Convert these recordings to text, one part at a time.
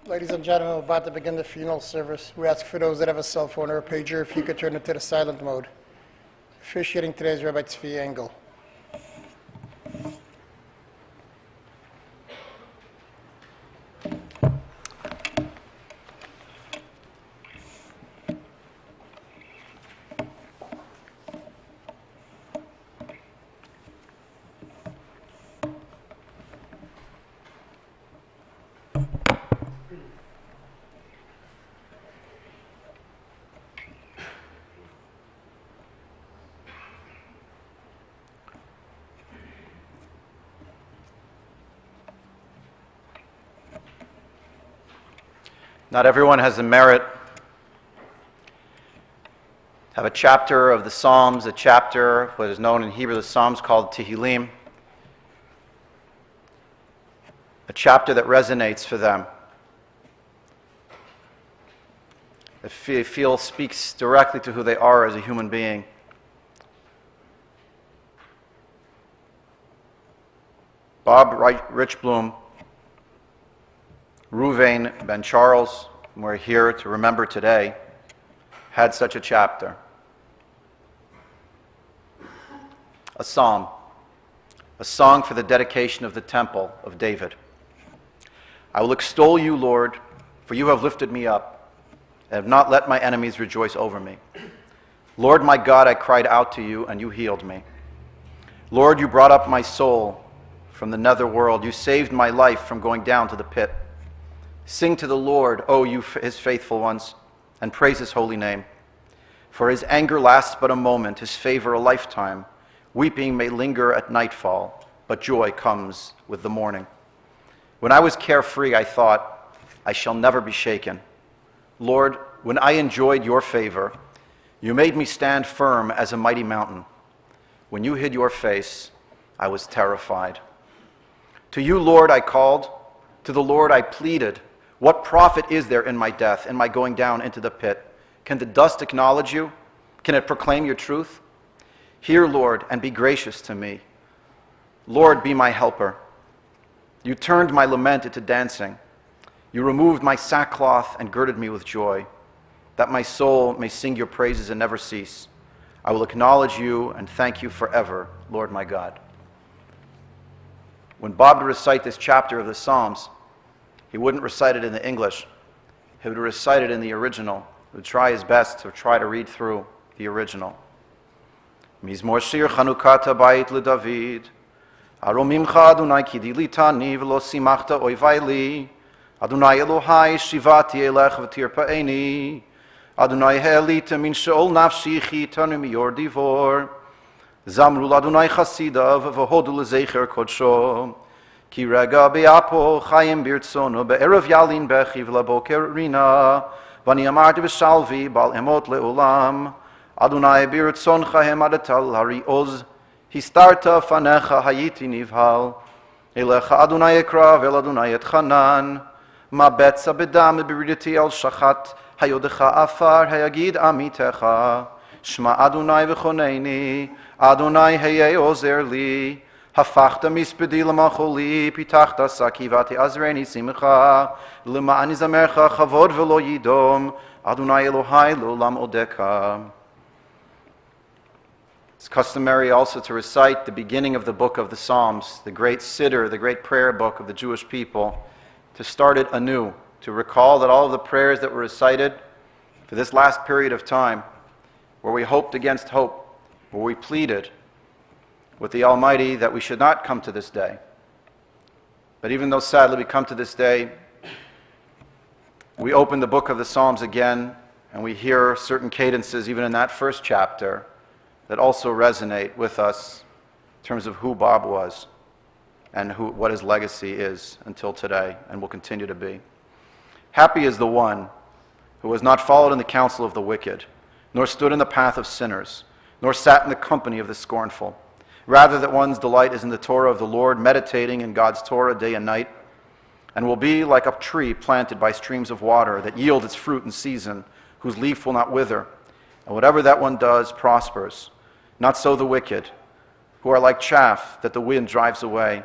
Ladies and gentlemen, we're about to begin the funeral service. We ask for those that have a cell phone or a pager, if you could turn it to the silent mode. Officiating today is Rabbi Tzvi Engel. Not everyone has the merit to have a chapter of the Psalms, a chapter, what is known in Hebrew, the Psalms called Tehillim, a chapter that resonates for them, that they feel speaks directly to who they are as a human being. Bob Reichblum, Reuven Ben Charles, whom we're here to remember today, had such a chapter. A psalm, a song for the dedication of the temple of David. I will extol you, Lord, for you have lifted me up, and have not let my enemies rejoice over me. Lord my God, I cried out to you, and you healed me. Lord, you brought up my soul from the nether world. You saved my life from going down to the pit. Sing to the Lord, O you his faithful ones, and praise his holy name. For his anger lasts but a moment, his favor a lifetime. Weeping may linger at nightfall, but joy comes with the morning. When I was carefree, I thought, I shall never be shaken. Lord, when I enjoyed your favor, you made me stand firm as a mighty mountain. When you hid your face, I was terrified. To you, Lord, I called. To the Lord I pleaded. What profit is there in my death, in my going down into the pit? Can the dust acknowledge you? Can it proclaim your truth? Hear, Lord, and be gracious to me. Lord, be my helper. You turned my lament into dancing. You removed my sackcloth and girded me with joy, that my soul may sing your praises and never cease. I will acknowledge you and thank you forever, Lord my God. When Bob would recite this chapter of the Psalms, he wouldn't recite it in the English. He would recite it in the original. He would try his best to try to read through the original. Mizmor shir Chanukata bait leDavid. Aromimcha Adonai ki dilitani v'lo simachta oivai li. Adonai Elohai shivati elech v'tirpaeni. Adonai he'elita min she'ol nafshi chitanu miyor divor. Zamru Adonai chasidav v'hodu lezecher kodsho. Ki rega be'apo chayim birtzono be'erev yalin bechiv laboker rina v'ani amarti v'shalvi bal emot le'olam Adonai birtzoncha hemadatal hari oz histarta fanecha hayiti nivhal elecha Adonai ekra vel Adonai etchanan ma betza bedam beridati al shachat hayodecha afar hayagid amitecha shma Adonai v'choneini Adonai heye ozer li Hafachta mispedi lemacholi, pitachta sakivati azreni simcha, lema'ani zamercha chavod velo yidom, Adonai Elohai l'olam odeka. It's customary also to recite the beginning of the book of the Psalms, the great siddur, the great prayer book of the Jewish people, to start it anew, to recall that all of the prayers that were recited for this last period of time, where we hoped against hope, where we pleaded with the Almighty that we should not come to this day. But even though sadly we come to this day, we open the book of the Psalms again and we hear certain cadences even in that first chapter that also resonate with us in terms of who Bob was and what his legacy is until today and will continue to be. Happy is the one who has not followed in the counsel of the wicked, nor stood in the path of sinners, nor sat in the company of the scornful. Rather, that one's delight is in the Torah of the Lord, meditating in God's Torah day and night, and will be like a tree planted by streams of water that yields its fruit in season, whose leaf will not wither, and whatever that one does prospers. Not so the wicked, who are like chaff that the wind drives away.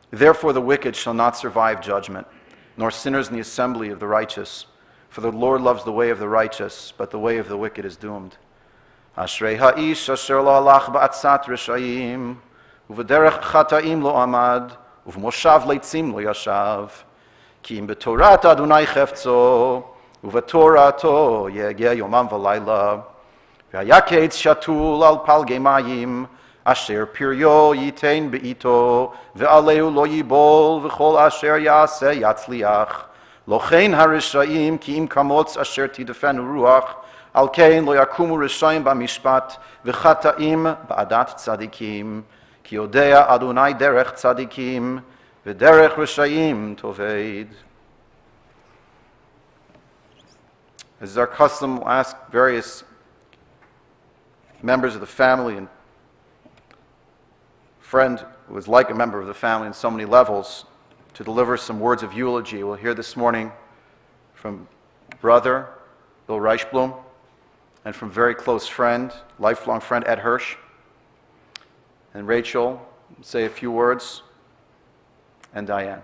Therefore the wicked shall not survive judgment, nor sinners in the assembly of the righteous. For the Lord loves the way of the righteous, but the way of the wicked is doomed. Ashrei ha'ish asher lo halach ba'atzat rishayim, uvederech chata'im lo amad, uvmoshav leitzim lo yashav. Ki im betorat Adonai chefzo, uvetorato yegeh yomam v'layla. V'hayaketz shatul al palgei mayim, asher piryo yitein be'ito, ve'aleu lo yibol, v'chol asher yaseh yatzliach. Lochein harishayim ki im kamotz asher tidefenu ruach, al kein lo yakumu rishayim b'mishpat, v'chata'im ba'adat tzadikim, ki yodea Adonai derech tzadikim, v'derech rishayim toved. As is our custom, we'll ask various members of the family and friend who is like a member of the family in so many levels to deliver some words of eulogy. We'll hear this morning from brother Bill Reichblum and from very close friend, lifelong friend Ed Hirsch. And Rachel will say a few words, and Diane.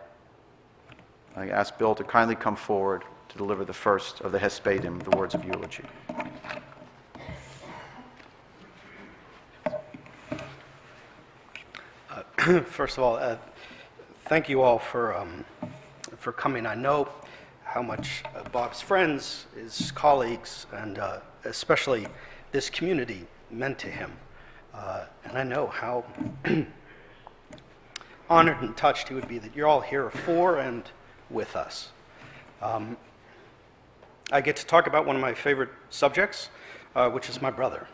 I ask Bill to kindly come forward to deliver the first of the Hespedim, the words of eulogy. First of all, thank you all for coming. I know how much Bob's friends, his colleagues, and especially this community meant to him. And I know how honored and touched he would be that you're all here for and with us. I get to talk about one of my favorite subjects, which is my brother.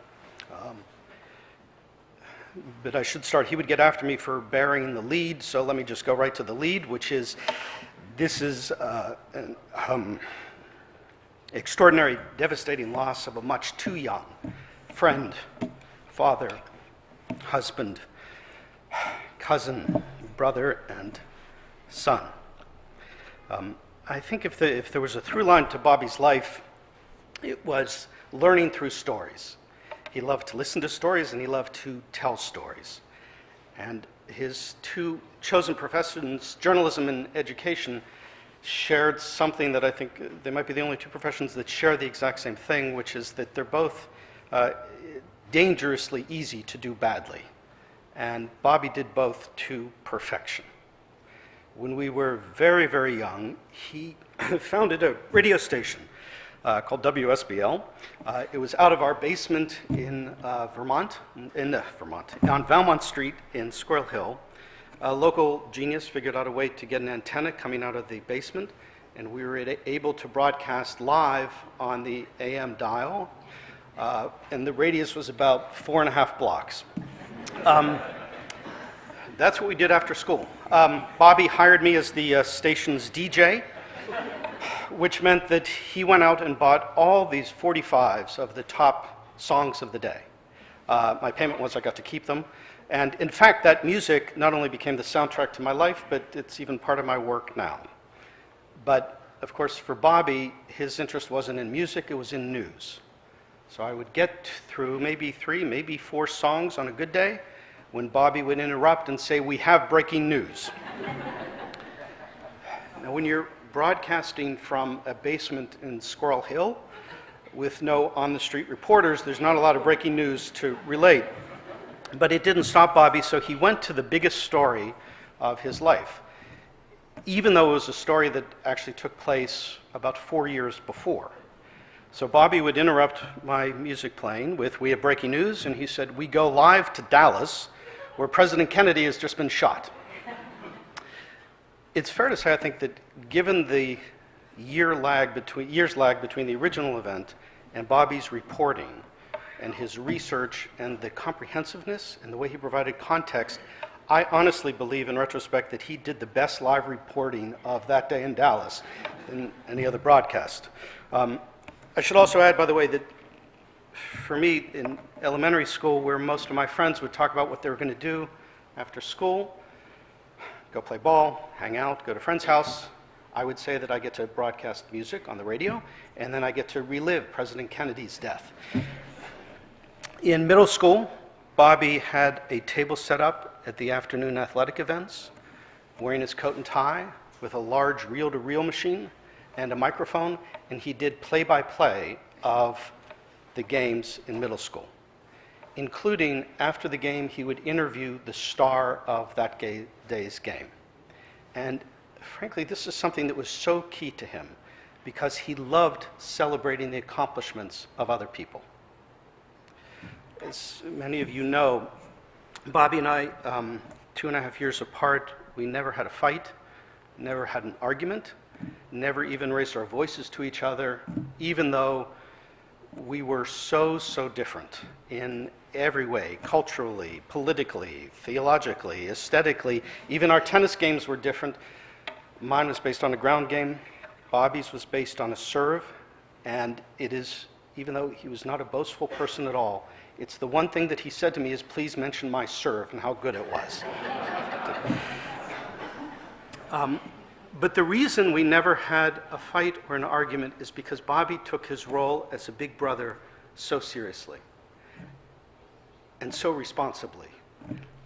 But I should start. He would get after me for bearing the lead, so let me just go right to the lead, which is, this is an extraordinary, devastating loss of a much too young friend, father, husband, cousin, brother, and son. I think if there was a through line to Bobby's life, it was learning through stories. He loved to listen to stories, and he loved to tell stories. And his two chosen professions, journalism and education, shared something that I think they might be the only two professions that share the exact same thing, which is that they're both dangerously easy to do badly. And Bobby did both to perfection. When we were very, very young, he founded a radio station called WSBL. It was out of our basement in Vermont, on Valmont Street in Squirrel Hill. A local genius figured out a way to get an antenna coming out of the basement, and we were able to broadcast live on the AM dial, and the radius was about 4.5 blocks. That's what we did after school. Bobby hired me as the station's DJ, which meant that he went out and bought all these 45s of the top songs of the day. My payment was I got to keep them. And in fact, that music not only became the soundtrack to my life, but it's even part of my work now. But of course, for Bobby, his interest wasn't in music, it was in news. So I would get through maybe 3, maybe 4 songs on a good day when Bobby would interrupt and say, "We have breaking news." Now, when you're broadcasting from a basement in Squirrel Hill with no on-the-street reporters, there's not a lot of breaking news to relate. But it didn't stop Bobby, so he went to the biggest story of his life, even though it was a story that actually took place about 4 years before. So Bobby would interrupt my music playing with, "We have breaking news," and he said, "We go live to Dallas, where President Kennedy has just been shot." It's fair to say, I think, that given the years lag between the original event and Bobby's reporting and his research and the comprehensiveness and the way he provided context, I honestly believe in retrospect that he did the best live reporting of that day in Dallas than any other broadcast. I should also add, by the way, that for me in elementary school, where most of my friends would talk about what they were going to do after school, go play ball, hang out, go to a friend's house, I would say that I get to broadcast music on the radio, and then I get to relive President Kennedy's death. In middle school, Bobby had a table set up at the afternoon athletic events, wearing his coat and tie, with a large reel-to-reel machine and a microphone, and he did play-by-play of the games in middle school, including after the game he would interview the star of that day's game. And frankly, this is something that was so key to him because he loved celebrating the accomplishments of other people. As many of you know, Bobby and I, 2.5 years apart, we never had a fight, never had an argument, never even raised our voices to each other, even though we were so different in every way, culturally, politically, theologically, aesthetically. Even our tennis games were different. Mine was based on a ground game. Bobby's was based on a serve. And it is, even though he was not a boastful person at all, it's the one thing that he said to me is, please mention my serve and how good it was. But the reason we never had a fight or an argument is because Bobby took his role as a big brother so seriously and so responsibly.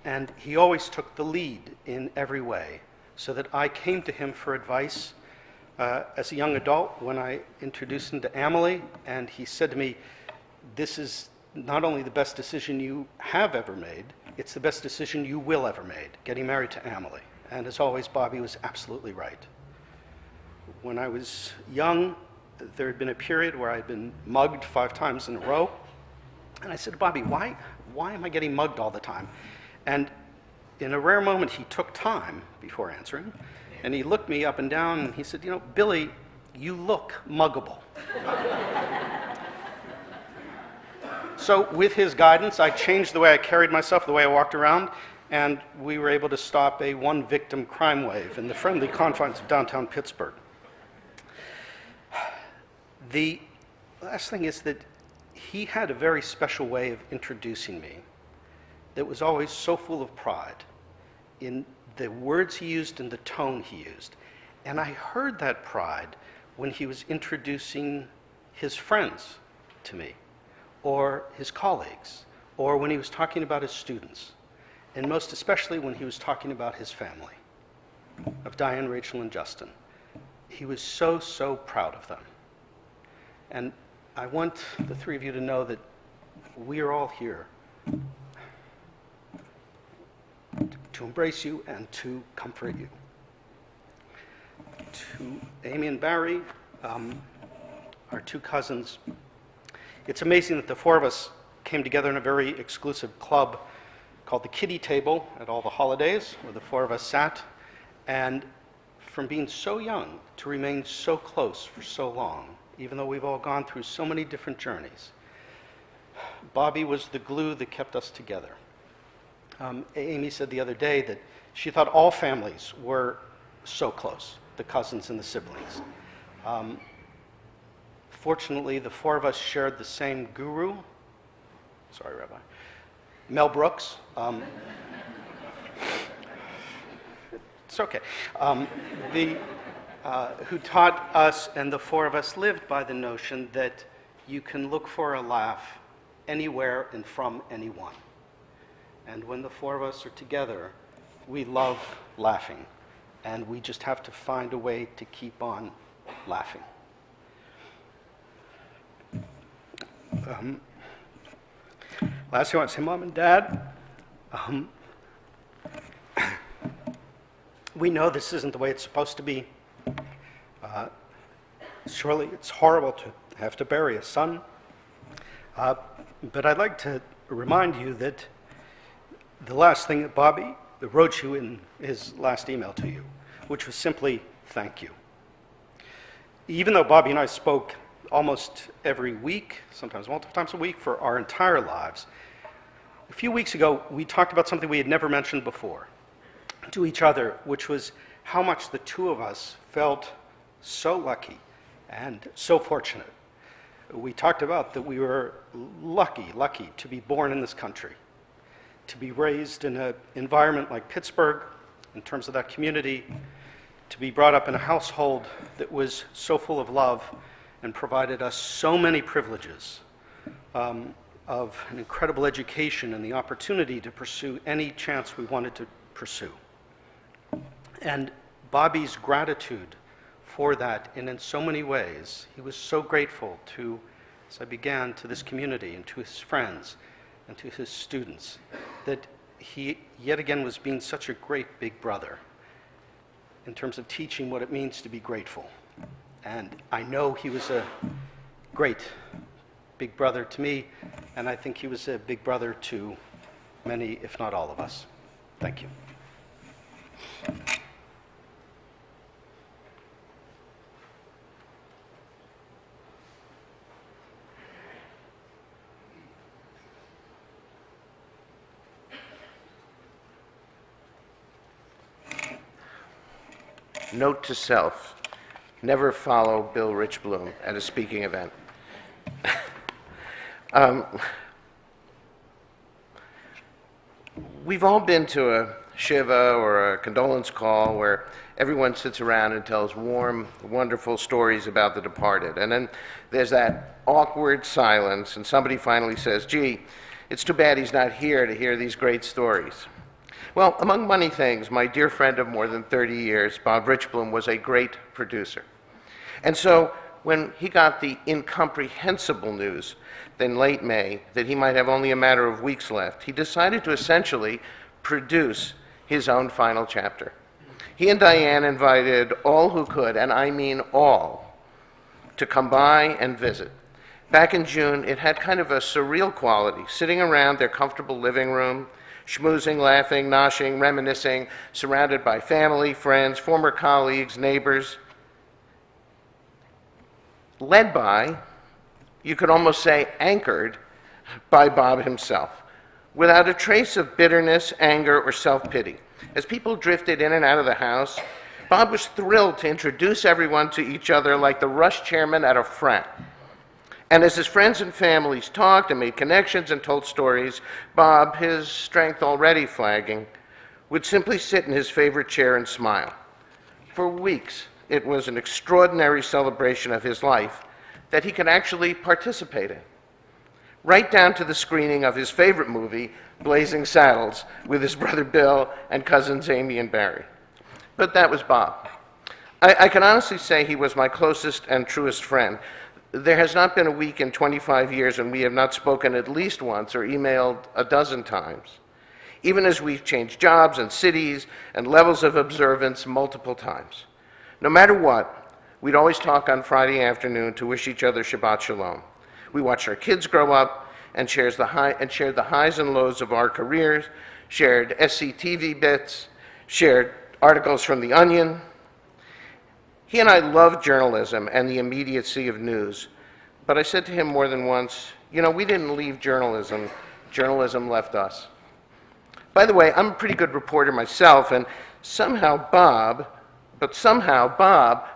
And he always took the lead in every way, so that I came to him for advice as a young adult when I introduced him to Amelie, and he said to me, this is not only the best decision you have ever made, it's the best decision you will ever made, getting married to Amelie. And as always, Bobby was absolutely right. When I was young, there had been a period where I'd been mugged 5 times in a row. And I said, Bobby, why am I getting mugged all the time? And in a rare moment, he took time before answering. And he looked me up and down and he said, you know, Billy, you look muggable. So with his guidance, I changed the way I carried myself, the way I walked around, and we were able to stop a one-victim crime wave in the friendly confines of downtown Pittsburgh. The last thing is that he had a very special way of introducing me that was always so full of pride in the words he used and the tone he used. And I heard that pride when he was introducing his friends to me, or his colleagues, or when he was talking about his students, and most especially when he was talking about his family, of Diane, Rachel, and Justin. He was so proud of them. And I want the 3 of you to know that we are all here to embrace you and to comfort you. To Amy and Barry, our 2 cousins, it's amazing that the 4 of us came together in a very exclusive club called the Kiddie Table at all the holidays, where the 4 of us sat. And from being so young to remain so close for so long, even though we've all gone through so many different journeys, Bobby was the glue that kept us together. Amy said the other day that she thought all families were so close, the cousins and the siblings. Fortunately, the 4 of us shared the same guru. Sorry, Rabbi. Mel Brooks. It's okay. Who taught us, and the 4 of us lived by the notion that you can look for a laugh anywhere and from anyone. And when the 4 of us are together, we love laughing. And we just have to find a way to keep on laughing. Lastly, I want to say, Mom and Dad, we know this isn't the way it's supposed to be. Surely it's horrible to have to bury a son. But I'd like to remind you that the last thing that Bobby wrote you in his last email to you, which was simply, thank you. Even though Bobby and I spoke almost every week, sometimes multiple times a week for our entire lives, a few weeks ago we talked about something we had never mentioned before to each other, which was how much the 2 of us felt so lucky and so fortunate. We talked about that we were lucky to be born in this country, to be raised in an environment like Pittsburgh, in terms of that community, to be brought up in a household that was so full of love and provided us so many privileges of an incredible education and the opportunity to pursue any chance we wanted to pursue. And Bobby's gratitude for that, and in so many ways, he was so grateful to, as I began, to this community and to his friends and to his students, that he yet again was being such a great big brother in terms of teaching what it means to be grateful. And I know he was a great big brother to me, and I think he was a big brother to many, if not all of us. Thank you. Note to self, never follow Bill Reichblum at a speaking event. We've all been to a shiva or a condolence call where everyone sits around and tells warm, wonderful stories about the departed. And then there's that awkward silence, and somebody finally says, gee, it's too bad he's not here to hear these great stories. Well, among many things, my dear friend of more than 30 years, Bob Reichblum, was a great producer. And so when he got the incomprehensible news in late May that he might have only a matter of weeks left, he decided to essentially produce his own final chapter. He and Diane invited all who could, and I mean all, to come by and visit. Back in June, it had kind of a surreal quality, sitting around their comfortable living room, schmoozing, laughing, noshing, reminiscing, surrounded by family, friends, former colleagues, neighbors, led by, you could almost say anchored, by Bob himself, without a trace of bitterness, anger, or self-pity. As people drifted in and out of the house, Bob was thrilled to introduce everyone to each other like the rush chairman at a frat. And as his friends and families talked and made connections and told stories, Bob, his strength already flagging, would simply sit in his favorite chair and smile. For weeks, it was an extraordinary celebration of his life that he could actually participate in, right down to the screening of his favorite movie, Blazing Saddles, with his brother Bill and cousins Amy and Barry. But that was Bob. I can honestly say he was my closest and truest friend. There has not been a week in 25 years when we have not spoken at least once or emailed a dozen times, even as we've changed jobs and cities and levels of observance multiple times. No matter what, we'd always talk on Friday afternoon to wish each other Shabbat Shalom. We watched our kids grow up and shared the highs and lows of our careers, shared SCTV bits, shared articles from The Onion. He and I loved journalism and the immediacy of news, but I said to him more than once, you know, we didn't leave journalism, journalism left us. By the way, I'm a pretty good reporter myself, and somehow Bob,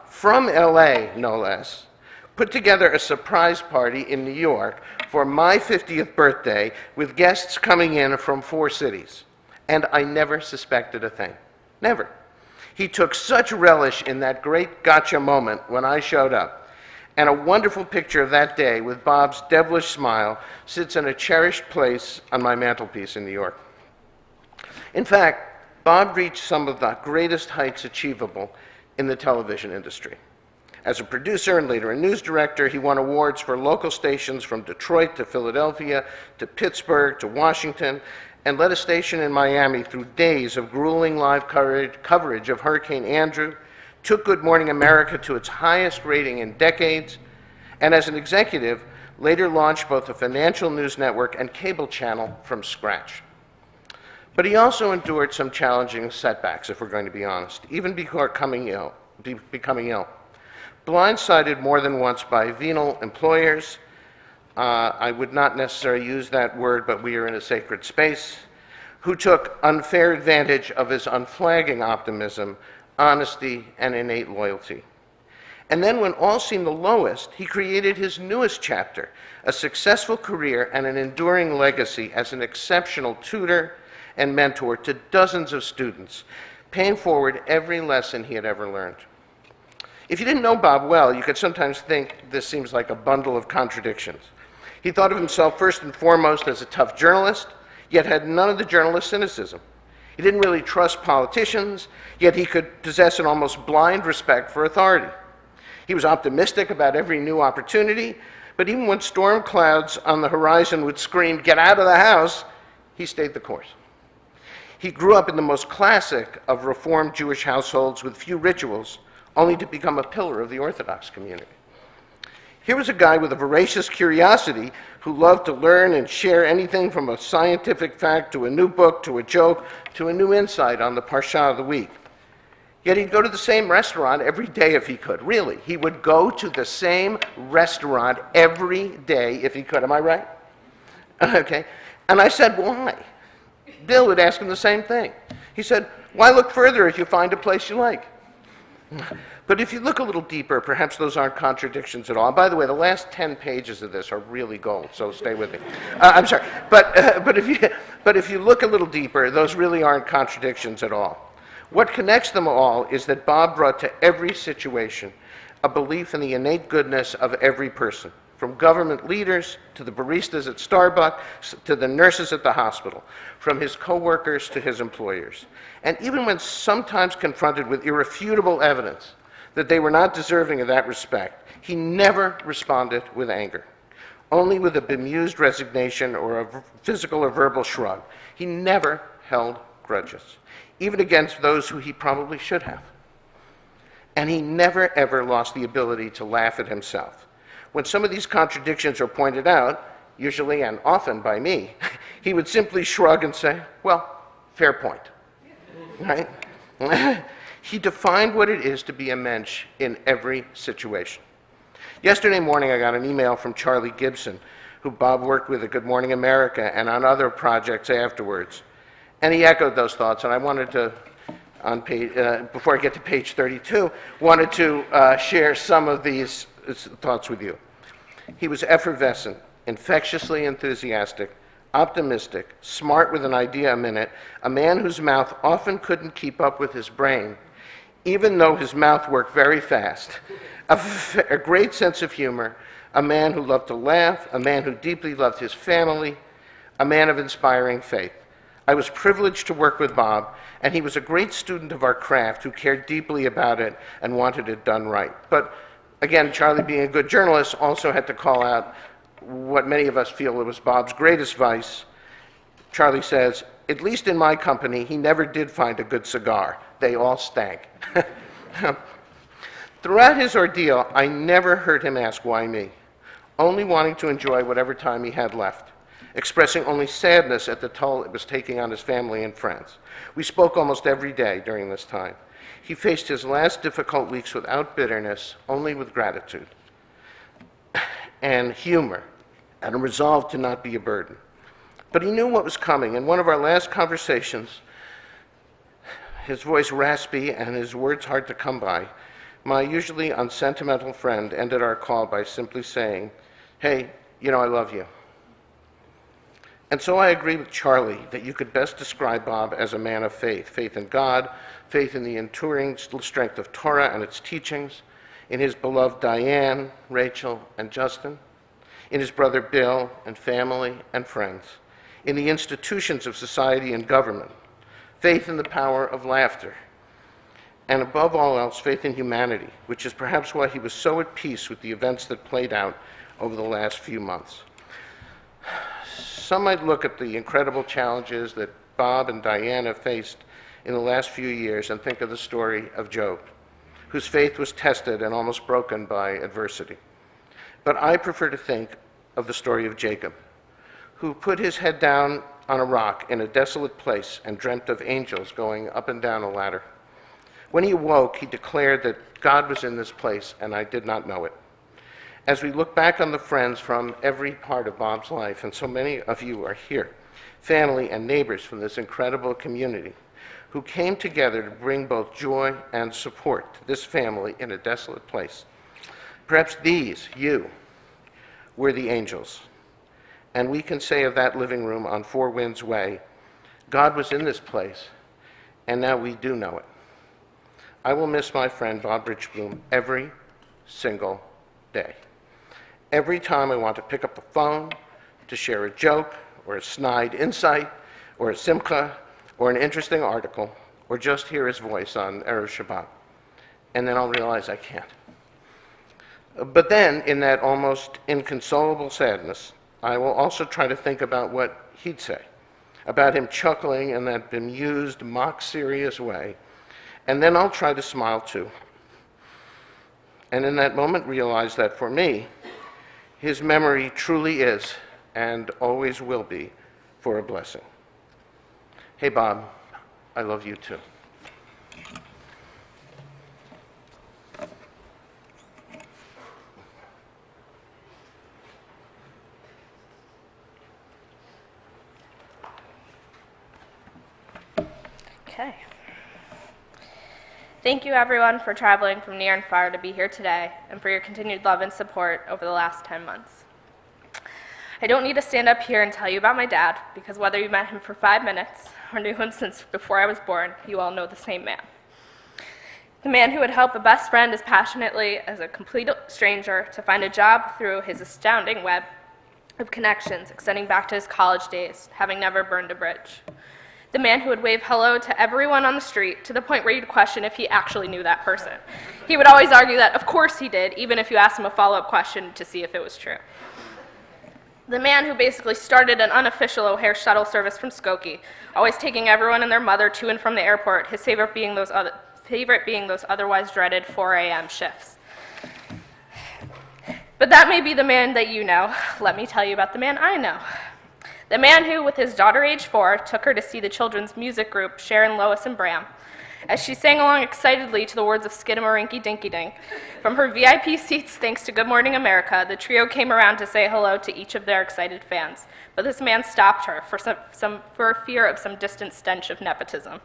from LA no less, put together a surprise party in New York for my 50th birthday with guests coming in from 4 cities. And I never suspected a thing. Never. He took such relish in that great gotcha moment when I showed up. And a wonderful picture of that day with Bob's devilish smile sits in a cherished place on my mantelpiece in New York. In fact, Bob reached some of the greatest heights achievable in the television industry. As a producer and later a news director, he won awards for local stations from Detroit to Philadelphia to Pittsburgh to Washington, and led a station in Miami through days of grueling live coverage of Hurricane Andrew, took Good Morning America to its highest rating in decades, and as an executive, later launched both a financial news network and cable channel from scratch. But he also endured some challenging setbacks, if we're going to be honest, even before becoming ill. Blindsided more than once by venal employers. I would not necessarily use that word, but we are in a sacred space, who took unfair advantage of his unflagging optimism, honesty, and innate loyalty. And then when all seemed the lowest, he created his newest chapter, a successful career and an enduring legacy as an exceptional tutor and mentor to dozens of students, paying forward every lesson he had ever learned. If you didn't know Bob well, you could sometimes think this seems like a bundle of contradictions. He thought of himself first and foremost as a tough journalist, yet had none of the journalist's cynicism. He didn't really trust politicians, yet he could possess an almost blind respect for authority. He was optimistic about every new opportunity, but even when storm clouds on the horizon would scream, "Get out of the house," he stayed the course. He grew up in the most classic of Reformed Jewish households with few rituals, only to become a pillar of the Orthodox community. Here was a guy with a voracious curiosity who loved to learn and share anything from a scientific fact to a new book to a joke to a new insight on the Parsha of the week. Yet he'd go to the same restaurant every day if he could. Really, he would go to the same restaurant every day if he could. Am I right? Okay. And I said, why? Bill would ask him the same thing. He said, why look further if you find a place you like? But if you look a little deeper, perhaps those aren't contradictions at all. And by the way, the last 10 pages of this are really gold, so stay with me. I'm sorry. But if you look a little deeper, those really aren't contradictions at all. What connects them all is that Bob brought to every situation a belief in the innate goodness of every person, from government leaders to the baristas at Starbucks to the nurses at the hospital, from his coworkers to his employers. And even when sometimes confronted with irrefutable evidence that they were not deserving of that respect, he never responded with anger, only with a bemused resignation or a physical or verbal shrug. He never held grudges, even against those who he probably should have. And he never, ever lost the ability to laugh at himself. When some of these contradictions are pointed out, usually and often by me, he would simply shrug and say, well, fair point, right? He defined what it is to be a mensch in every situation. Yesterday morning, I got an email from Charlie Gibson, who Bob worked with at Good Morning America and on other projects afterwards. And he echoed those thoughts, and I wanted to, on page, before I get to page 32, wanted to share some of these thoughts with you. He was effervescent, infectiously enthusiastic, optimistic, smart with an idea a minute, a man whose mouth often couldn't keep up with his brain, even though his mouth worked very fast, a great sense of humor, a man who loved to laugh, a man who deeply loved his family, a man of inspiring faith. I was privileged to work with Bob, and he was a great student of our craft who cared deeply about it and wanted it done right. But again, Charlie, being a good journalist, also had to call out what many of us feel was Bob's greatest vice. Charlie says, at least in my company, he never did find a good cigar. They all stank. Throughout his ordeal, I never heard him ask, why me? Only wanting to enjoy whatever time he had left, expressing only sadness at the toll it was taking on his family and friends. We spoke almost every day during this time. He faced his last difficult weeks without bitterness, only with gratitude and humor, and a resolve to not be a burden. But he knew what was coming. In one of our last conversations, his voice raspy and his words hard to come by, my usually unsentimental friend ended our call by simply saying, hey, you know, I love you. And so I agree with Charlie that you could best describe Bob as a man of faith, faith in God, faith in the enduring strength of Torah and its teachings, in his beloved Diane, Rachel, and Justin, in his brother Bill and family and friends, in the institutions of society and government, faith in the power of laughter, and above all else, faith in humanity, which is perhaps why he was so at peace with the events that played out over the last few months. Some might look at the incredible challenges that Bob and Diane have faced in the last few years and think of the story of Job, whose faith was tested and almost broken by adversity. But I prefer to think of the story of Jacob, who put his head down on a rock in a desolate place and dreamt of angels going up and down a ladder. When he awoke, he declared that God was in this place, and I did not know it. As we look back on the friends from every part of Bob's life, and so many of you are here, family and neighbors from this incredible community, who came together to bring both joy and support to this family in a desolate place. Perhaps these, you, were the angels. And we can say of that living room on Four Winds Way, God was in this place, and now we do know it. I will miss my friend Bob Reichblum every single day. Every time I want to pick up the phone to share a joke or a snide insight or a simcha or an interesting article, or just hear his voice on Erev Shabbat. And then I'll realize I can't. But then, in that almost inconsolable sadness, I will also try to think about what he'd say, about him chuckling in that bemused, mock-serious way, and then I'll try to smile too. And in that moment realize that for me, his memory truly is, and always will be, for a blessing. Hey, Bob, I love you too. Okay. Thank you, everyone, for traveling from near and far to be here today, and for your continued love and support over the last 10 months. I don't need to stand up here and tell you about my dad, because whether you met him for 5 minutes or knew him since before I was born, you all know the same man. The man who would help a best friend as passionately as a complete stranger to find a job through his astounding web of connections extending back to his college days, having never burned a bridge. The man who would wave hello to everyone on the street to the point where you'd question if he actually knew that person. He would always argue that, of course he did, even if you asked him a follow-up question to see if it was true. The man who basically started an unofficial O'Hare shuttle service from Skokie, always taking everyone and their mother to and from the airport, his favorite being those otherwise dreaded 4 a.m. shifts. But that may be the man that you know. Let me tell you about the man I know. The man who, with his daughter age 4, took her to see the children's music group, Sharon, Lois, and Bram, as she sang along excitedly to the words of Skidamarinky Dinky Ding. From her VIP seats, thanks to Good Morning America, the trio came around to say hello to each of their excited fans. But this man stopped her for fear of some distant stench of nepotism.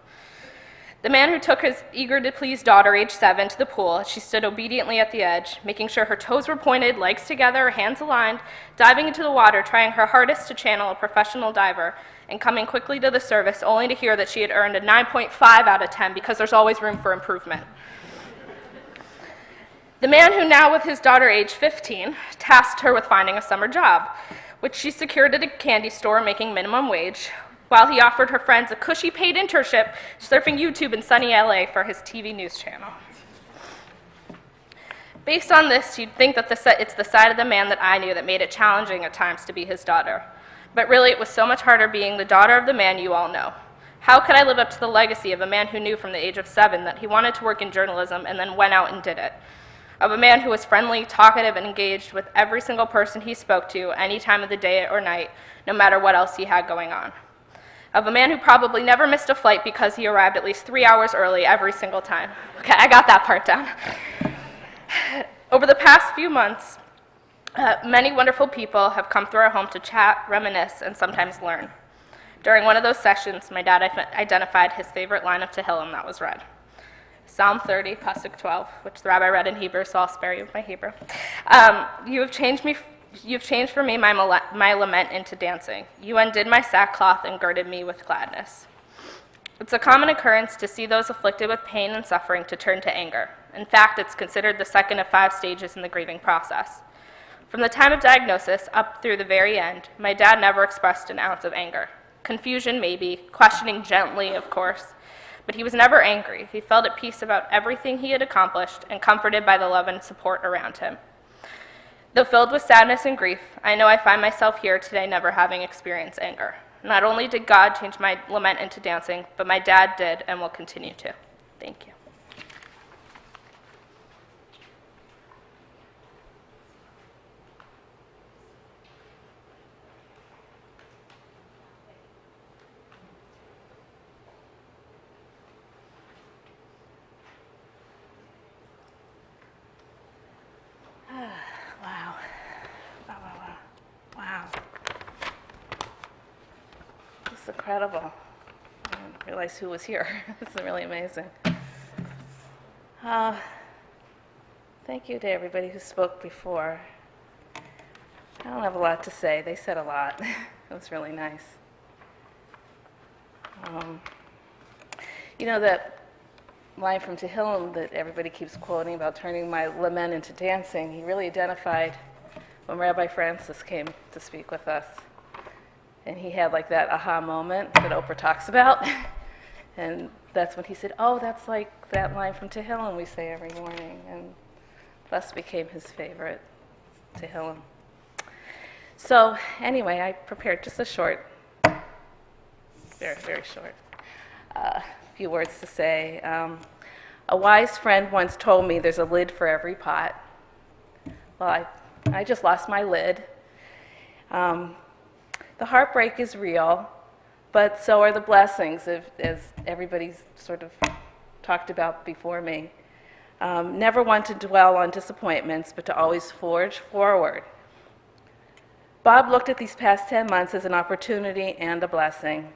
The man who took his eager-to-please daughter, age 7, to the pool as she stood obediently at the edge, making sure her toes were pointed, legs together, hands aligned, diving into the water, trying her hardest to channel a professional diver, and coming quickly to the service only to hear that she had earned a 9.5 out of 10 because there's always room for improvement. The man who now, with his daughter, age 15, tasked her with finding a summer job, which she secured at a candy store making minimum wage, while he offered her friends a cushy paid internship surfing YouTube in sunny LA for his TV news channel. Based on this, you'd think that it's the side of the man that I knew that made it challenging at times to be his daughter. But really, it was so much harder being the daughter of the man you all know. How could I live up to the legacy of a man who knew from the age of 7 that he wanted to work in journalism and then went out and did it? Of a man who was friendly, talkative, and engaged with every single person he spoke to any time of the day or night, no matter what else he had going on. Of a man who probably never missed a flight because he arrived at least 3 hours early every single time. Okay, I got that part down. Over the past few months, many wonderful people have come through our home to chat, reminisce, and sometimes learn. During one of those sessions, my dad identified his favorite line of Tehillim that was read. Psalm 30, Pasuk 12, which the rabbi read in Hebrew, so I'll spare you my Hebrew. You've changed for me my lament into dancing. You undid my sackcloth and girded me with gladness. It's a common occurrence to see those afflicted with pain and suffering to turn to anger. In fact, it's considered the second of 5 stages in the grieving process. From the time of diagnosis up through the very end, my dad never expressed an ounce of anger. Confusion, maybe, questioning gently, of course, but he was never angry. He felt at peace about everything he had accomplished and comforted by the love and support around him. Though filled with sadness and grief, I know I find myself here today never having experienced anger. Not only did God change my lament into dancing, but my dad did and will continue to. Thank you. Wow. This is incredible. I didn't realize who was here. This is really amazing. Thank you to everybody who spoke before. I don't have a lot to say. They said a lot. It was really nice. You know that line from Tehillim that everybody keeps quoting about turning my lament into dancing, he really identified when Rabbi Francis came to speak with us. And he had like that aha moment that Oprah talks about. And that's when he said, oh, that's like that line from Tehillim we say every morning. And thus became his favorite, Tehillim. So anyway, I prepared just a short, very, very short, few words to say. A wise friend once told me there's a lid for every pot. Well, I just lost my lid. The heartbreak is real, but so are the blessings, as everybody's sort of talked about before me. Never one to dwell on disappointments, but to always forge forward. Bob looked at these past 10 months as an opportunity and a blessing.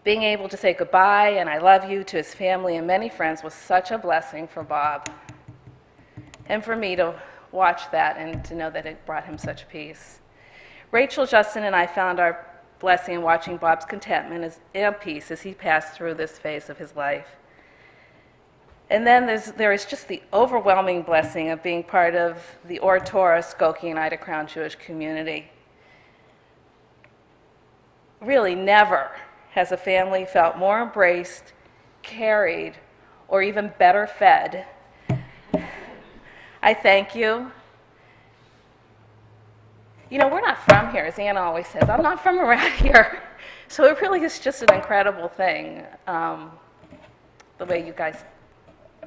Being able to say goodbye and I love you to his family and many friends was such a blessing for Bob. And for me to watch that and to know that it brought him such peace. Rachel, Justin, and I found our blessing in watching Bob's contentment and peace as he passed through this phase of his life. And then there is just the overwhelming blessing of being part of the Or Torah, Skokie, and Ida Crown Jewish community. Really, never has a family felt more embraced, carried, or even better fed. I thank you. You know, we're not from here, as Anna always says. I'm not from around here. So it really is just an incredible thing, the way you guys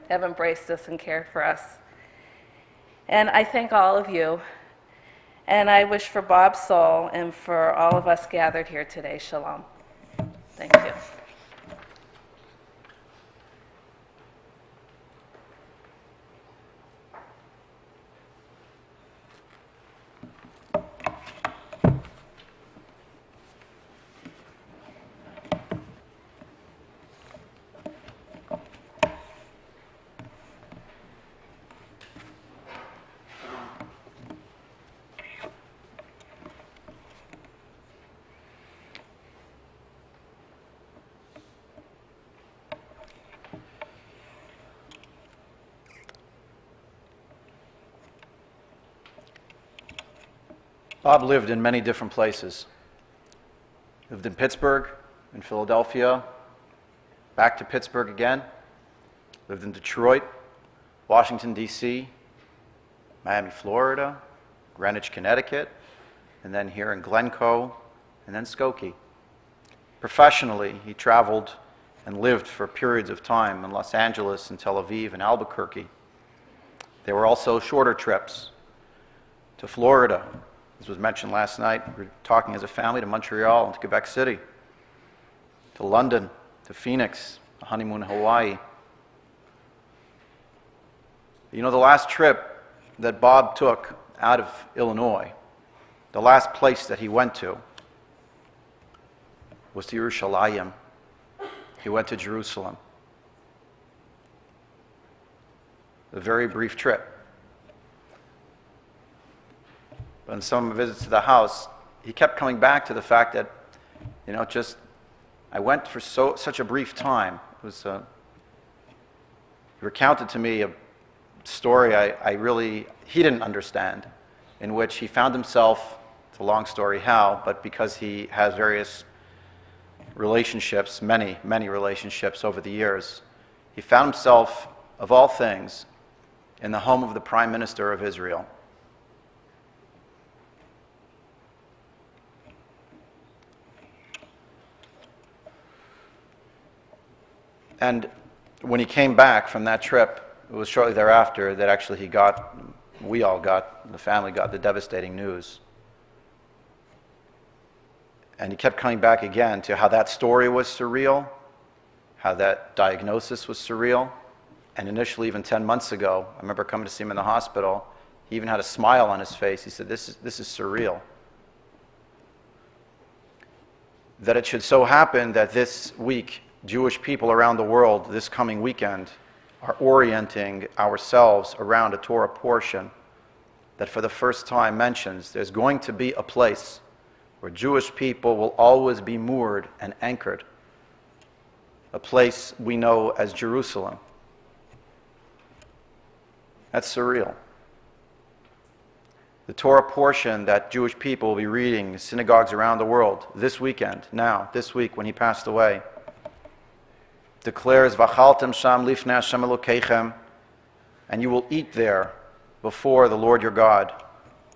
have embraced us and cared for us. And I thank all of you. And I wish for Bob's soul and for all of us gathered here today, shalom. Thank you. Bob lived in many different places. Lived in Pittsburgh, in Philadelphia, back to Pittsburgh again. Lived in Detroit, Washington, D.C., Miami, Florida, Greenwich, Connecticut, and then here in Glencoe, and then Skokie. Professionally, he traveled and lived for periods of time in Los Angeles and Tel Aviv and Albuquerque. There were also shorter trips to Florida. This was mentioned last night. We were talking as a family to Montreal and to Quebec City, to London, to Phoenix, a honeymoon in Hawaii. You know, the last trip that Bob took out of Illinois, the last place that he went to was to Yerushalayim. He went to Jerusalem. A very brief trip. But in some visits to the house, he kept coming back to the fact that, you know, just, I went for such a brief time. It was, he recounted to me a story he didn't understand, in which he found himself, it's a long story how, but because he has various relationships, many relationships over the years, he found himself, of all things, in the home of the Prime Minister of Israel. And when he came back from that trip, it was shortly thereafter that actually the family got the devastating news. And he kept coming back again to how that story was surreal, how that diagnosis was surreal. And initially, even 10 months ago, I remember coming to see him in the hospital, he even had a smile on his face. He said, this is surreal. That it should so happen that this week, Jewish people around the world this coming weekend are orienting ourselves around a Torah portion that for the first time mentions there's going to be a place where Jewish people will always be moored and anchored, a place we know as Jerusalem. That's surreal. The Torah portion that Jewish people will be reading in synagogues around the world this weekend, this week when he passed away, declares, V'achaltem sham lifnei Hashem Elokeichem, and you will eat there before the Lord your God.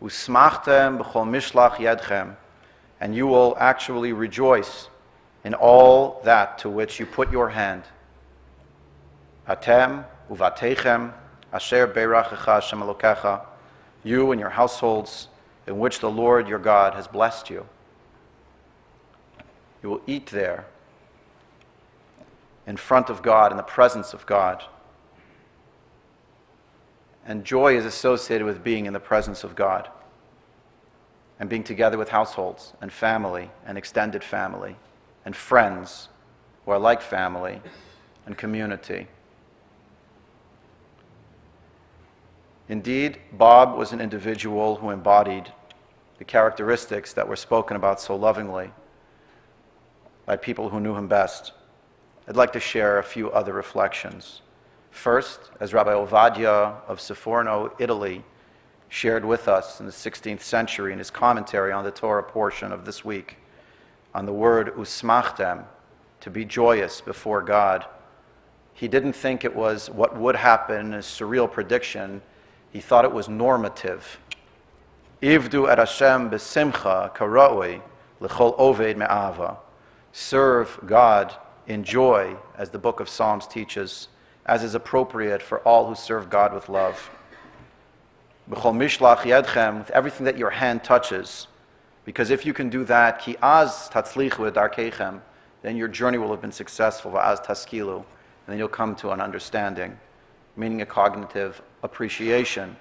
Usmachtem b'chol mishlach yedchem, and you will actually rejoice in all that to which you put your hand. Atem uvatechem asher beirachecha Hashem Elokecha, you and your households in which the Lord your God has blessed you. You will eat there in front of God, in the presence of God. And joy is associated with being in the presence of God and being together with households and family and extended family and friends who are like family and community. Indeed, Bob was an individual who embodied the characteristics that were spoken about so lovingly by people who knew him best. I'd like to share a few other reflections. First, as Rabbi Ovadia of Saforno, Italy, shared with us in the 16th century in his commentary on the Torah portion of this week, on the word usmachtem, to be joyous before God. He didn't think it was what would happen, a surreal prediction. He thought it was normative. Ivdu et Hashem besimcha karoi l'chol oved me'ava. Serve God in joy, as the book of Psalms teaches, as is appropriate for all who serve God with love. B'chol mishlach yedchem, with everything that your hand touches, because if you can do that, ki az tatzlichu darkeichem, then your journey will have been successful, va'az taskilu, and then you'll come to an understanding, meaning a cognitive appreciation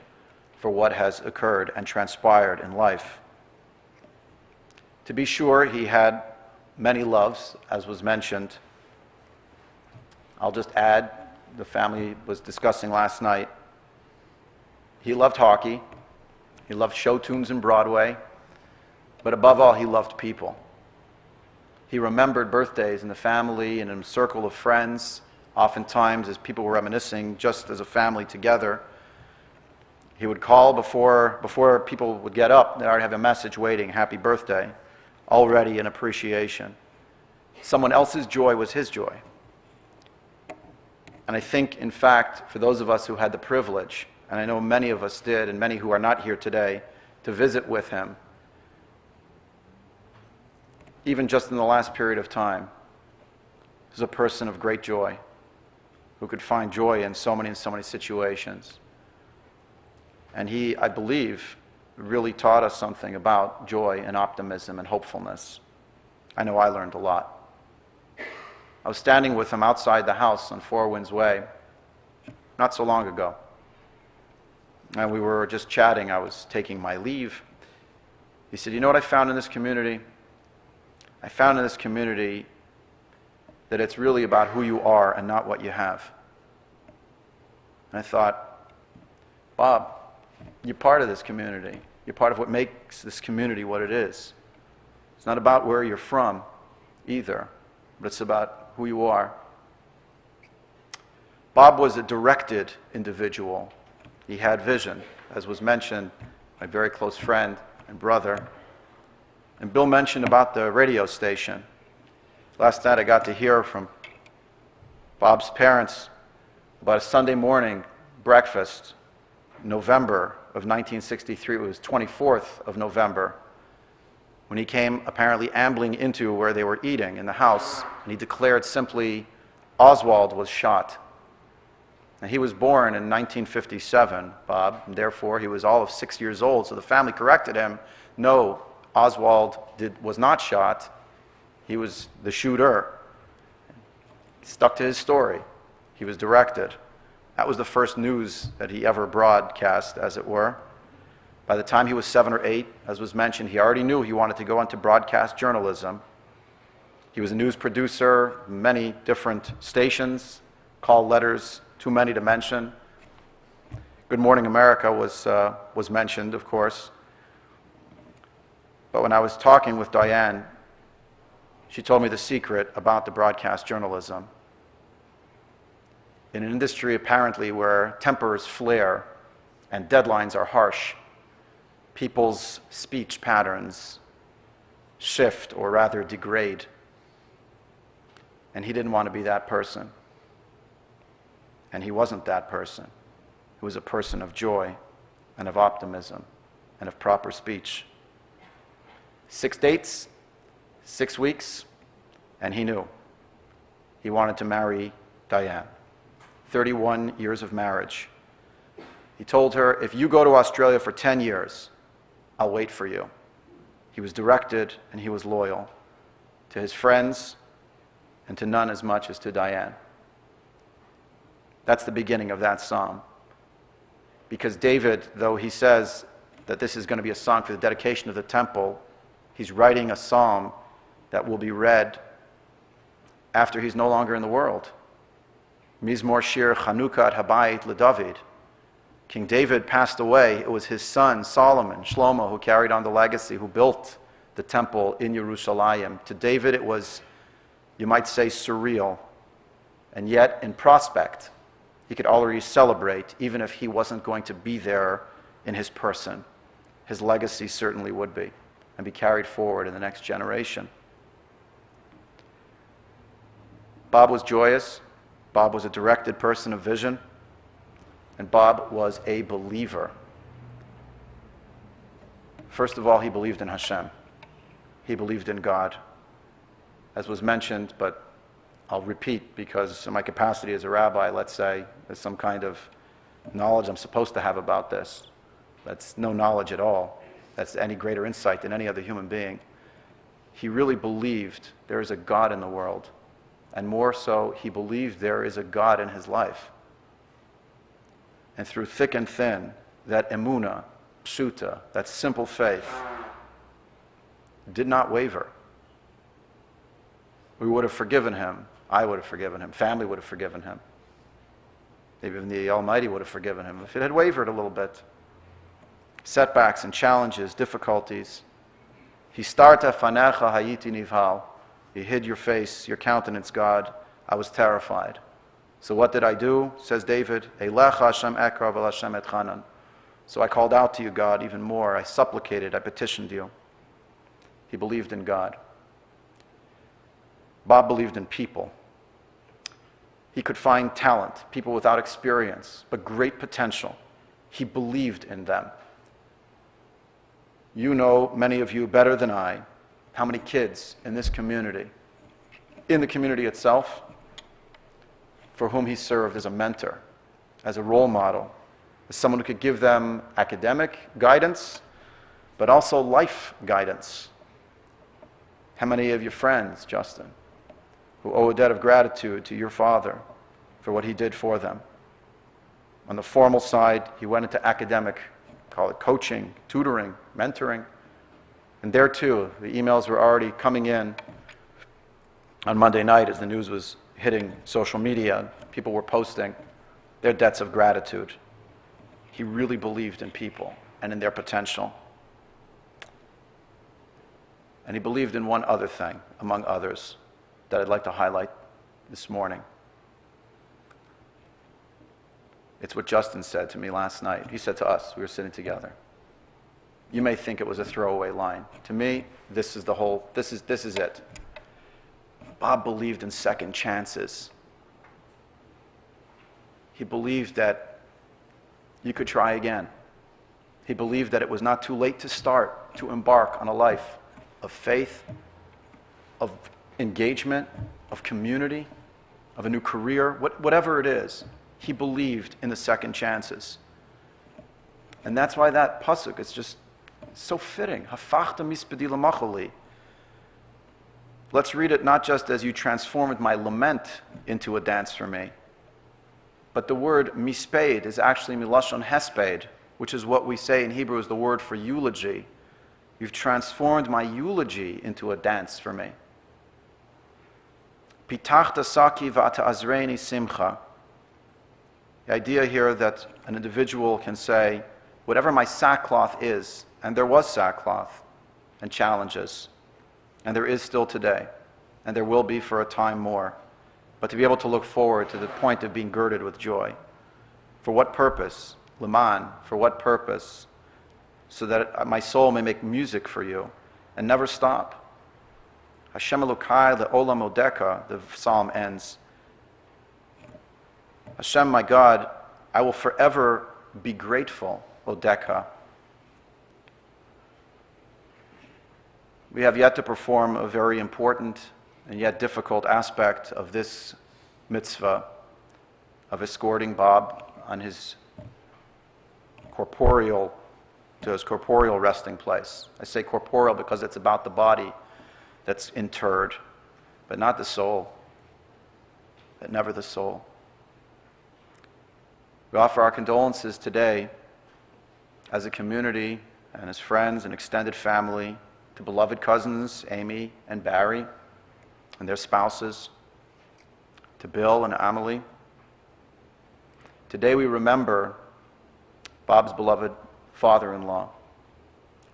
for what has occurred and transpired in life. To be sure, he had many loves, as was mentioned. I'll just add, the family was discussing last night, he loved hockey, he loved show tunes in Broadway, but above all, he loved people. He remembered birthdays in the family and in a circle of friends, oftentimes as people were reminiscing, just as a family together. He would call before people would get up, they'd already have a message waiting, happy birthday, already an appreciation. Someone else's joy was his joy. And I think, in fact, for those of us who had the privilege, and I know many of us did, and many who are not here today, to visit with him, even just in the last period of time, he was a person of great joy, who could find joy in so many situations. And he, I believe, really taught us something about joy and optimism and hopefulness. I know I learned a lot. I was standing with him outside the house on Four Winds Way not so long ago. And we were just chatting. I was taking my leave. He said, you know what I found in this community? I found in this community that it's really about who you are and not what you have. And I thought, Bob, you're part of this community. You're part of what makes this community what it is. It's not about where you're from either, but it's about who you are. Bob was a directed individual. He had vision, as was mentioned, my very close friend and brother. And Bill mentioned about the radio station. Last night I got to hear from Bob's parents about a Sunday morning breakfast, November of 1963. It was 24th of November, when he came apparently ambling into where they were eating in the house, and he declared simply, Oswald was shot. And he was born in 1957, Bob, and therefore he was all of 6 years old, so the family corrected him. No, Oswald was not shot. He was the shooter. He stuck to his story. He was directed. That was the first news that he ever broadcast, as it were. By the time he was 7 or 8, as was mentioned, he already knew he wanted to go into broadcast journalism. He was a news producer, many different stations, call letters, too many to mention. Good Morning America was mentioned, of course. But when I was talking with Diane, she told me the secret about the broadcast journalism. In an industry apparently where tempers flare and deadlines are harsh, people's speech patterns shift, or rather degrade. And he didn't want to be that person. And he wasn't that person. He was a person of joy and of optimism and of proper speech. 6 dates, 6 weeks, and he knew. He wanted to marry Diane. 31 years of marriage. He told her, if you go to Australia for 10 years, I'll wait for you. He was directed and he was loyal to his friends and to none as much as to Diane. That's the beginning of that psalm. Because David, though he says that this is going to be a song for the dedication of the temple, he's writing a psalm that will be read after he's no longer in the world. Mizmor Shir Chanukah Habayit LeDavid. King David passed away. It was his son, Solomon, Shlomo, who carried on the legacy, who built the temple in Yerushalayim. To David, it was, you might say, surreal. And yet, in prospect, he could already celebrate, even if he wasn't going to be there in his person. His legacy certainly would be, and be carried forward in the next generation. Bob was joyous. Bob was a directed person of vision. And Bob was a believer. First of all, he believed in Hashem. He believed in God. As was mentioned, but I'll repeat because in my capacity as a rabbi, let's say, there's some kind of knowledge I'm supposed to have about this. That's no knowledge at all. That's any greater insight than any other human being. He really believed there is a God in the world. And more so, he believed there is a God in his life. And through thick and thin, that emunah, pshuta, that simple faith, did not waver. We would have forgiven him. I would have forgiven him. Family would have forgiven him. Maybe even the Almighty would have forgiven him if it had wavered a little bit. Setbacks and challenges, difficulties. Histarta fanecha hayiti nivhal. You hid your face, your countenance, God. I was terrified. So what did I do? Says David, Eilecha Hashem ekra v'el Hashem etchanan. So I called out to you, God, even more. I supplicated, I petitioned you. He believed in God. Bob believed in people. He could find talent, people without experience, but great potential. He believed in them. You know, many of you better than I, how many kids in this community, in the community itself, for whom he served as a mentor, as a role model, as someone who could give them academic guidance, but also life guidance. How many of your friends, Justin, who owe a debt of gratitude to your father for what he did for them? On the formal side, he went into academic, call it coaching, tutoring, mentoring. And there too, the emails were already coming in on Monday night as the news was hitting social media. People were posting their debts of gratitude. He really believed in people and in their potential. And he believed in one other thing, among others, that I'd like to highlight this morning. It's what Justin said to me last night. He said to us, we were sitting together. You may think it was a throwaway line. To me, this is it. Bob believed in second chances. He believed that you could try again. He believed that it was not too late to start, to embark on a life of faith, of engagement, of community, of a new career, whatever it is. He believed in the second chances. And that's why that pasuk is just so fitting. Hafachta mispedi lamacholi. Let's read it not just as you transformed my lament into a dance for me, but the word misped is actually milashon hesped, which is what we say in Hebrew is the word for eulogy. You've transformed my eulogy into a dance for me. Pitachta saki v'ata azreini simcha. The idea here that an individual can say, whatever my sackcloth is, and there was sackcloth and challenges, and there is still today, and there will be for a time more, but to be able to look forward to the point of being girded with joy. For what purpose? Leman, for what purpose? So that my soul may make music for you and never stop. Hashem Elokai le'olam odeka, the psalm ends. Hashem, my God, I will forever be grateful, odeka. We have yet to perform a very important and yet difficult aspect of this mitzvah of escorting Bob on his corporeal resting place. I say corporeal because it's about the body that's interred, but not the soul, but never the soul. We offer our condolences today as a community and as friends and extended family to beloved cousins Amy and Barry and their spouses, to Bill and Amelie. Today we remember Bob's beloved father-in-law,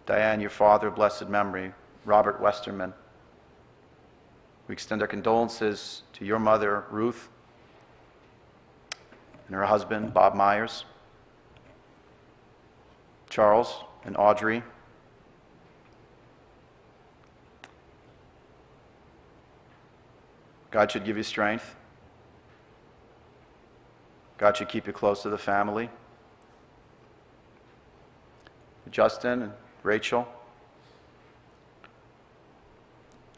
Diane, your father, blessed memory, Robert Westerman. We extend our condolences to your mother, Ruth, and her husband, Bob Myers, Charles and Audrey. God should give you strength. God should keep you close to the family. Justin and Rachel.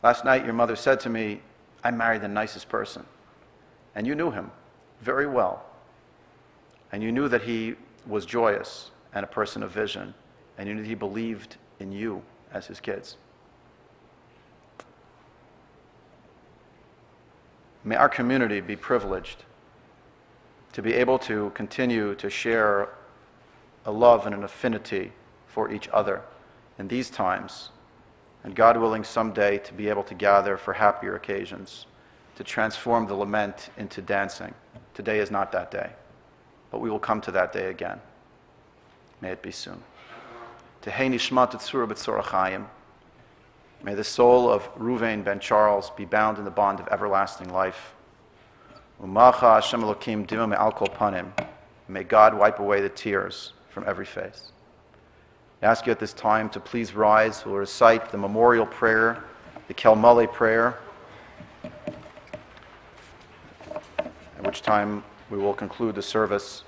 Last night your mother said to me, I married the nicest person. And you knew him very well. And you knew that he was joyous and a person of vision. And you knew that he believed in you as his kids. May our community be privileged to be able to continue to share a love and an affinity for each other in these times, and God willing someday to be able to gather for happier occasions, to transform the lament into dancing. Today is not that day, but we will come to that day again. May it be soon. Tehei nishmat tzura b'tzorah chayim. May the soul of Ruvain ben Charles be bound in the bond of everlasting life. Umacha Hashem Elokim dimah me'al kol panim. May God wipe away the tears from every face. I ask you at this time to please rise. We'll recite the memorial prayer, the Kel Maleh prayer, at which time we will conclude the service,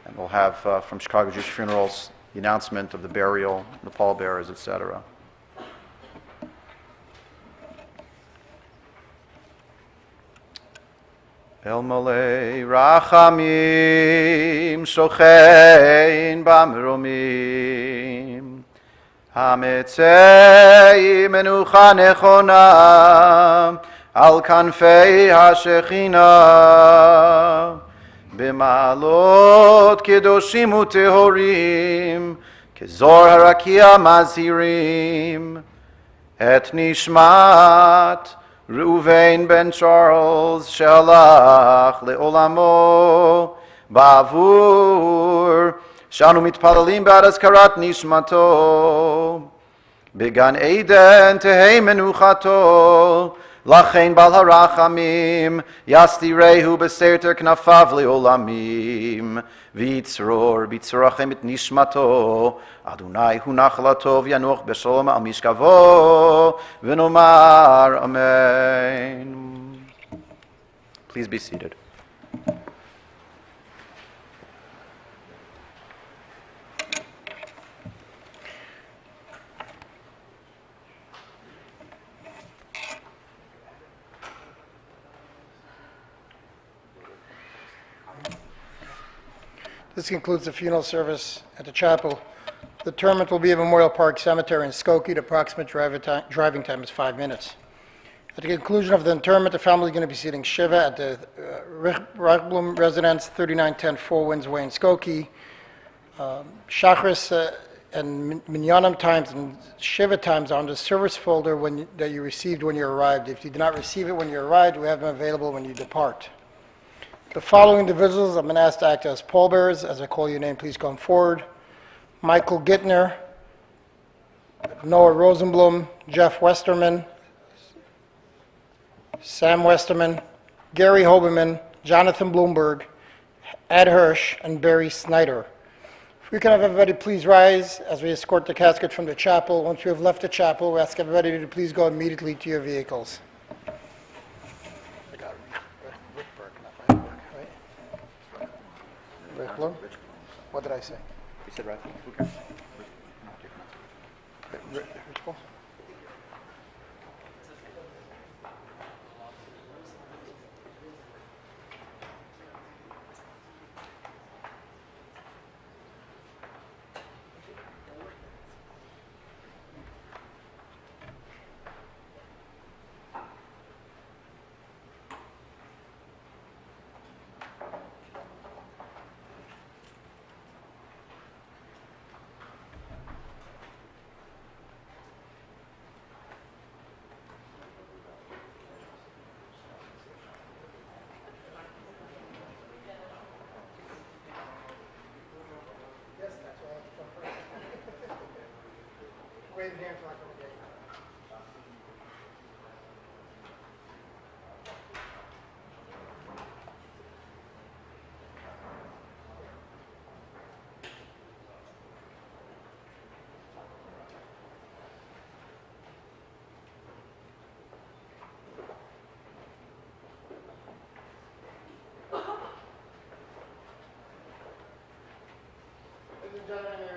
and we'll have from Chicago Jewish Funerals the announcement of the burial, the pallbearers, etc. El Maleh Rachamim Shochein Bamromim Hametzei Menucha Nechona Al Kanfei HaShechina B'malot Kedoshim Utehorim Kezor Harakia Mazirim Et Nishmat Reuven ben Charles shalach le'olamo ba'avur shanu mitpalalim ba'ad azkarat nishmato began Eden tehei menuchato lachein bal harachamim yastirehu b'serter knafav le'olamim v'yitzror b'yitzrachem et nishmato Adonai hu nachlatov yanuch b'sholom al mishkavo v'nomar amen. Please be seated. This concludes the funeral service at the chapel. The interment will be at Memorial Park Cemetery in Skokie. The approximate driving time is 5 minutes. At the conclusion of the interment, the family is going to be sitting Shiva at the Reichblum residence, 3910 Four Winds Way in Skokie. Shachris and Minyanim times and Shiva times are on the service folder that you received when you arrived. If you did not receive it when you arrived, we have them available when you depart. The following individuals I'm going to ask to act as pallbearers. As I call your name, please come forward. Michael Gittner, Noah Rosenblum, Jeff Westerman, Sam Westerman, Gary Hoberman, Jonathan Bloomberg, Ed Hirsch, and Barry Snyder. If we can have everybody please rise as we escort the casket from the chapel. Once you have left the chapel, we ask everybody to please go immediately to your vehicles. Reichblum? What did I say? You said right. Who cares? Reichblum? Wave your hands like a gate. Ladies and gentlemen,